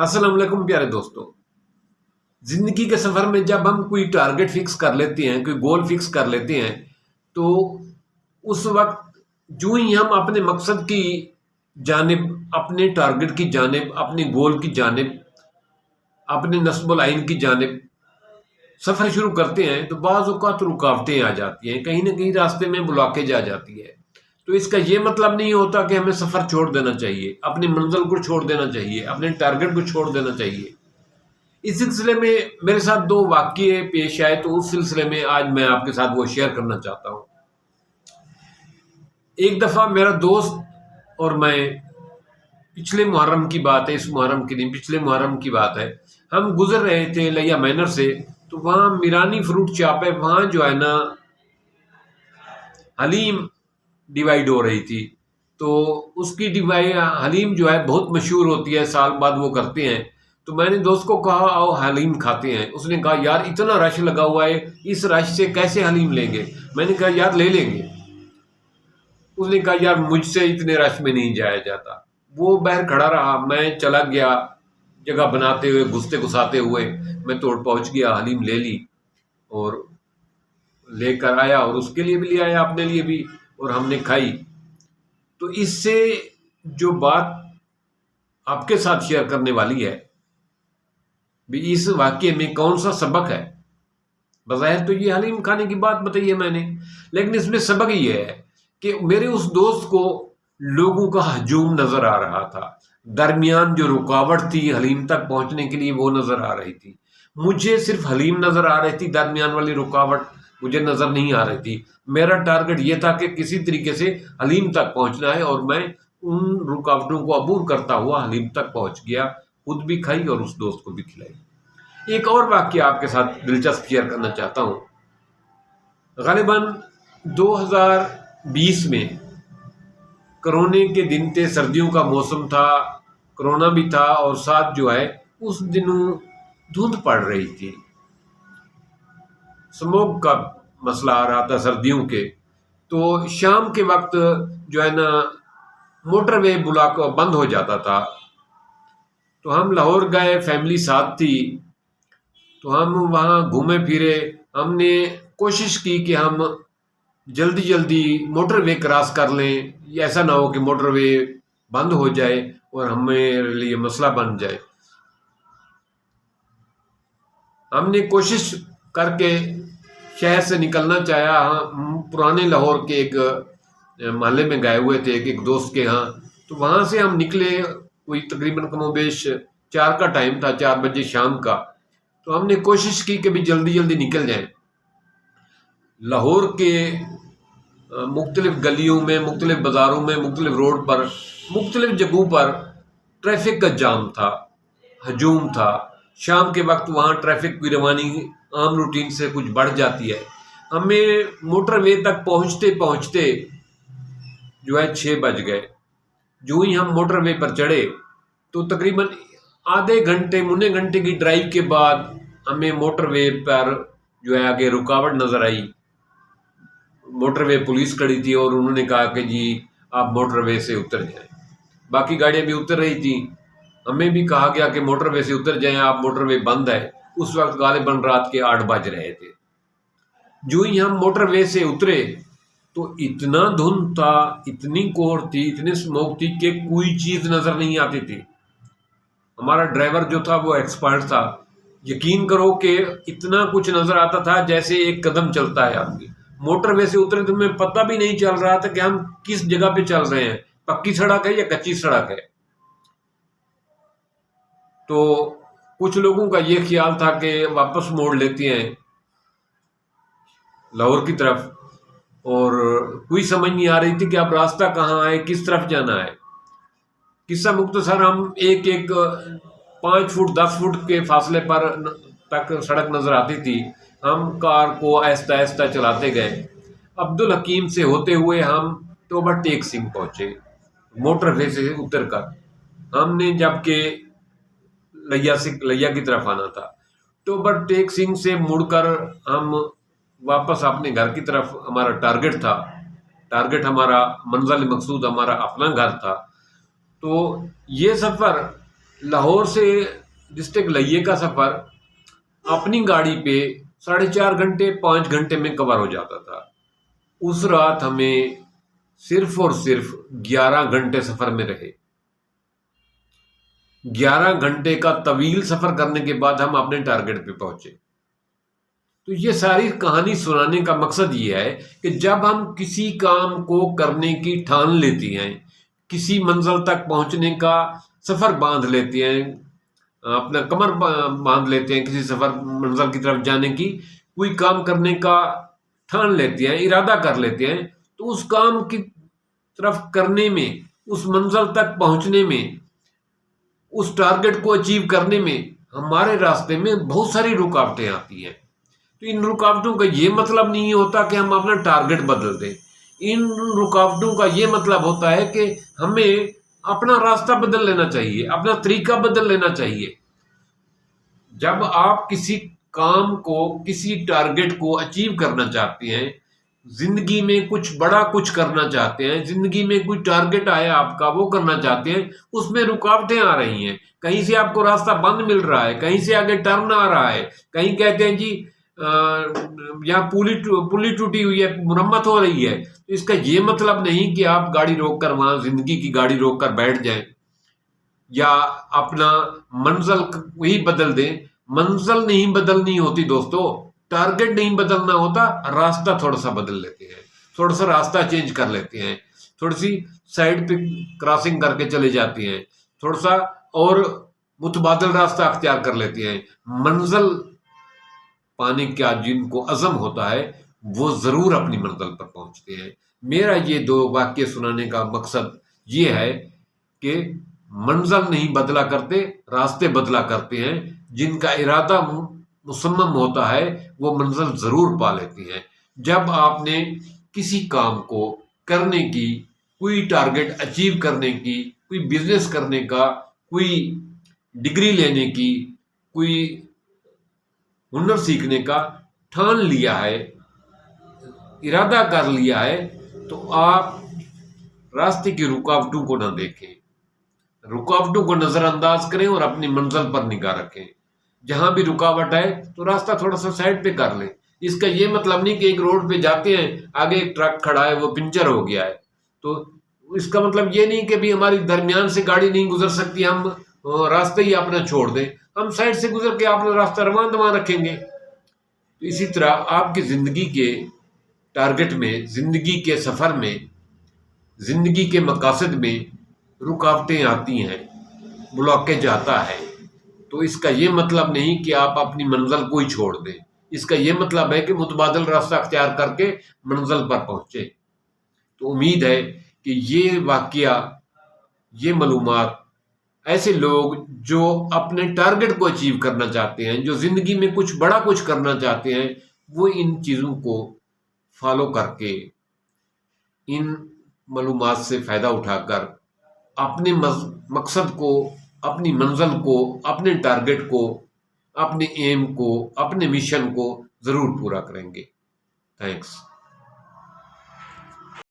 अस्सलाम वालेकुम प्यारे दोस्तों। जिंदगी के सफर में जब हम कोई टारगेट फिक्स कर लेते हैं, कोई गोल फिक्स कर लेते हैं, तो उस वक्त जो ही हम अपने मकसद की जानिब, अपने टारगेट की जानिब, अपने गोल की जानिब, अपने नस्ब आइन की जानिब सफर शुरू करते हैं, तो बाज़ औक़ात रुकावटें आ जाती हैं, कहीं ना कहीं रास्ते में ब्लॉकेज आ जाती है। तो इसका ये मतलब नहीं होता कि हमें सफ़र छोड़ देना चाहिए, अपनी मंजिल को छोड़ देना चाहिए, अपने टारगेट को छोड़ देना चाहिए। इस सिलसिले में मेरे साथ दो वाक़ये पेश आए, तो उस सिलसिले में आज मैं आपके साथ वो शेयर करना चाहता हूँ। एक दफ़ा मेरा दोस्त और मैं, पिछले मुहर्रम की बात है, इस मुहर्रम की नहीं, पिछले मुहर्रम की बात है, हम गुजर रहे थे लिया मैनर से, तो वहाँ मीरानी फ्रूट शॉप है, वहाँ जो है ना हलीम डिवाइड हो रही थी। तो उसकी डिवाइड, हलीम जो है बहुत मशहूर होती है, साल बाद वो करते हैं। तो मैंने दोस्त को कहा आओ हलीम खाते हैं। उसने कहा यार इतना रश लगा हुआ है, इस रश से कैसे हलीम लेंगे। मैंने कहा यार ले लेंगे। उसने कहा यार मुझसे इतने रश में नहीं जाया जाता। वो बाहर खड़ा रहा, मैं चला गया, जगह बनाते हुए, घुसते घुसाते हुए मैं तोड़ पहुंच गया, हलीम ले ली और लेकर आया, और उसके लिए भी ले आया, अपने लिए भी, और हमने खाई। तो इससे जो बात आपके साथ शेयर करने वाली है, भी इस वाक्य में कौन सा सबक है। बज़ाहिर तो ये हलीम खाने की बात बताई है मैंने, लेकिन इसमें सबक ये है कि मेरे उस दोस्त को लोगों का हजूम नजर आ रहा था। दरमियान जो रुकावट थी हलीम तक पहुंचने के लिए, वो नजर आ रही थी। मुझे सिर्फ हलीम नजर आ रही थी, दरमियान वाली रुकावट मुझे नजर नहीं आ रही थी। मेरा टारगेट ये था कि किसी तरीके से हलीम तक पहुंचना है, और मैं उन रुकावटों को अबूर करता हुआ हलीम तक पहुंच गया। खुद भी खाई और उस दोस्त को भी खिलाई। एक और वाक्य आपके साथ दिलचस्प शेयर करना चाहता हूँ। ग़ालिबन 2020 में कोरोना के दिन थे, सर्दियों का मौसम था, कोरोना भी था, और साथ जो है उस दिनों धुंध पड़ रही थी, स्मोक का मसला आ रहा था सर्दियों के। तो शाम के वक्त जो है ना मोटरवे ब्लॉक बंद हो जाता था। तो हम लाहौर गए, फैमिली साथ थी, तो हम वहाँ घूमे फिरे। हमने कोशिश की कि हम जल्दी जल्दी मोटरवे क्रॉस कर लें, ऐसा ना हो कि मोटरवे बंद हो जाए और हमें लिए मसला बन जाए। हमने कोशिश करके शहर से निकलना चाहा। हम पुराने लाहौर के एक मोहल्ले में गए हुए थे, एक दोस्त के यहाँ। तो वहाँ से हम निकले, कोई तकरीबन कमोबेश 4 का टाइम था, 4 बजे शाम का। तो हमने कोशिश की कि भी जल्दी जल्दी निकल जाएं। लाहौर के मुख्तलिफ गलियों में, मुख्तलिफ बाज़ारों में, मुख्तलिफ रोड पर, मुख्तलिफ जगहों पर ट्रैफिक का जाम था, हजूम था। शाम के वक्त वहाँ ट्रैफिक की रवानी आम रूटीन से कुछ बढ़ जाती है। हमें मोटरवे तक पहुँचते पहुँचते जो है 6 बज गए। जो ही हम मोटरवे पर चढ़े, तो तकरीबन आधे घंटे, मुन्ने घंटे की ड्राइव के बाद हमें मोटरवे पर जो है आगे रुकावट नज़र आई। मोटरवे पुलिस खड़ी थी और उन्होंने कहा कि जी आप मोटरवे से उतर जाएं। बाकी गाड़ियां भी उतर रही थी, हमें भी कहा गया कि मोटरवे से उतर जाएं, आप मोटरवे बंद है। उस वक्त गालिबन रात के 8 बज रहे थे। जो ही हम मोटरवे से उतरे, तो इतना धुंध था, इतनी कोहर थी, इतनी स्मोक थी कि कोई चीज़ नज़र नहीं आती थी। हमारा ड्राइवर जो था वो एक्सपर्ट था। यकीन करो कि इतना कुछ नज़र आता था जैसे एक कदम चलता है आदमी। मोटरवे से उतरे तो हमें पता भी नहीं चल रहा था कि हम किस जगह पे चल रहे हैं, पक्की सड़क है या कच्ची सड़क है। तो कुछ लोगों का ये ख्याल था कि वापस मोड़ लेते हैं लाहौर की तरफ, और कोई समझ नहीं आ रही थी कि अब रास्ता कहाँ है, किस तरफ जाना है। किस्सा मुख्तसर, हम एक एक 5 फुट 10 फुट के फासले पर तक सड़क नज़र आती थी। हम कार को आहिस्ता आहिस्ता चलाते गए। अब्दुल हकीम से होते हुए हम टोबर टेक सिंह पहुँचे। मोटरवे से उतर कर हमने, जबकि लिया की तरफ आना था, टोबर टेक सिंह से मुड़कर हम वापस अपने घर की तरफ, हमारा टारगेट था, टारगेट हमारा मंजिल मकसूद हमारा अपना घर था। तो ये सफ़र لاہور سے ڈسٹرکٹ لئیے کا سفر اپنی گاڑی پہ 4.5 گھنٹے 5 گھنٹے میں کور ہو جاتا تھا. اس رات ہمیں صرف اور صرف 11 گھنٹے سفر میں رہے. 11 گھنٹے کا طویل سفر کرنے کے بعد ہم اپنے ٹارگٹ پہ پہنچے. تو یہ ساری کہانی سنانے کا مقصد یہ ہے کہ جب ہم کسی کام کو کرنے کی ٹھان لیتی ہیں، کسی منزل تک پہنچنے کا سفر باندھ لیتے ہیں، اپنا کمر باندھ لیتے ہیں، کسی سفر منزل کی طرف جانے کی کوئی کام کرنے کا ٹھان لیتے ہیں، ارادہ کر لیتے ہیں، تو اس کام کی طرف کرنے میں، اس منزل تک پہنچنے میں، اس ٹارگٹ کو اچیو کرنے میں ہمارے راستے میں بہت ساری رکاوٹیں آتی ہیں. تو ان رکاوٹوں کا یہ مطلب نہیں ہوتا کہ ہم اپنا ٹارگٹ بدل دیں. ان رکاوٹوں کا یہ مطلب ہوتا ہے کہ ہمیں اپنا راستہ بدل لینا چاہیے، اپنا طریقہ بدل لینا چاہیے. جب آپ کسی کام کو، کسی ٹارگٹ کو اچیو کرنا چاہتے ہیں، زندگی میں کچھ بڑا کچھ کرنا چاہتے ہیں، زندگی میں کوئی ٹارگٹ آیا آپ کا، وہ کرنا چاہتے ہیں، اس میں رکاوٹیں آ رہی ہیں. کہیں سے آپ کو راستہ بند مل رہا ہے، کہیں سے آگے ٹرن آ رہا ہے، کہیں کہتے ہیں جی یہاں پلی ٹوٹی ہوئی ہے، مرمت ہو رہی ہے. تو اس کا یہ مطلب نہیں کہ آپ گاڑی روک کر وہاں زندگی کی گاڑی روک کر بیٹھ جائیں یا اپنا منزل وہی بدل دیں. منزل نہیں بدلنی ہوتی دوستو، ٹارگٹ نہیں بدلنا ہوتا، راستہ تھوڑا سا بدل لیتے ہیں، تھوڑا سا راستہ چینج کر لیتے ہیں، تھوڑی سی سائڈ پہ کراسنگ کر کے چلے جاتے ہیں، تھوڑا سا اور متبادل راستہ اختیار کر لیتے ہیں. منزل پانے کا جن کو عزم ہوتا ہے وہ ضرور اپنی منزل پر پہنچتے ہیں. میرا یہ 2 واقعے سنانے کا مقصد یہ ہے کہ منزل نہیں بدلا کرتے، راستے بدلا کرتے ہیں. جن کا ارادہ مصمم ہوتا ہے وہ منزل ضرور پا لیتی ہیں. جب آپ نے کسی کام کو کرنے کی، کوئی ٹارگٹ اچیو کرنے کی، کوئی بزنس کرنے کا، کوئی ڈگری لینے کی، کوئی ہنر سیکھنے کا ٹھان لیا ہے، ارادہ کر لیا ہے، تو آپ راستے کی رکاوٹوں کو نہ دیکھیں، رکاوٹوں کو نظر انداز کریں اور اپنی منزل پر نگاہ رکھیں. جہاں بھی رکاوٹ آئے تو راستہ تھوڑا سا سائڈ پہ کر لیں. اس کا یہ مطلب نہیں کہ ایک روڈ پہ جاتے ہیں، آگے ایک ٹرک کھڑا ہے، وہ پنچر ہو گیا ہے، تو اس کا مطلب یہ نہیں کہ بھی ہماری درمیان سے گاڑی نہیں گزر سکتی، ہم راستہ ہی اپنا چھوڑ دیں، ہم سائڈ سے گزر کے اپنا راستہ رواں دواں رکھیں گے. تو اسی طرح آپ کی زندگی کے ٹارگٹ میں، زندگی کے سفر میں، زندگی کے مقاصد میں رکاوٹیں آتی ہیں، بلاکیج آتا ہے. تو اس کا یہ مطلب نہیں کہ آپ اپنی منزل کو ہی چھوڑ دیں، اس کا یہ مطلب ہے کہ متبادل راستہ اختیار کر کے منزل پر پہنچے. تو امید ہے کہ یہ واقعہ، یہ معلومات ایسے لوگ جو اپنے ٹارگٹ کو اچیو کرنا چاہتے ہیں، جو زندگی میں کچھ بڑا کچھ کرنا چاہتے ہیں، وہ ان چیزوں کو فالو کر کے، ان معلومات سے فائدہ اٹھا کر اپنے مقصد کو، اپنی منزل کو، اپنے ٹارگٹ کو، اپنے ایم کو، اپنے مشن کو ضرور پورا کریں گے. تھینکس.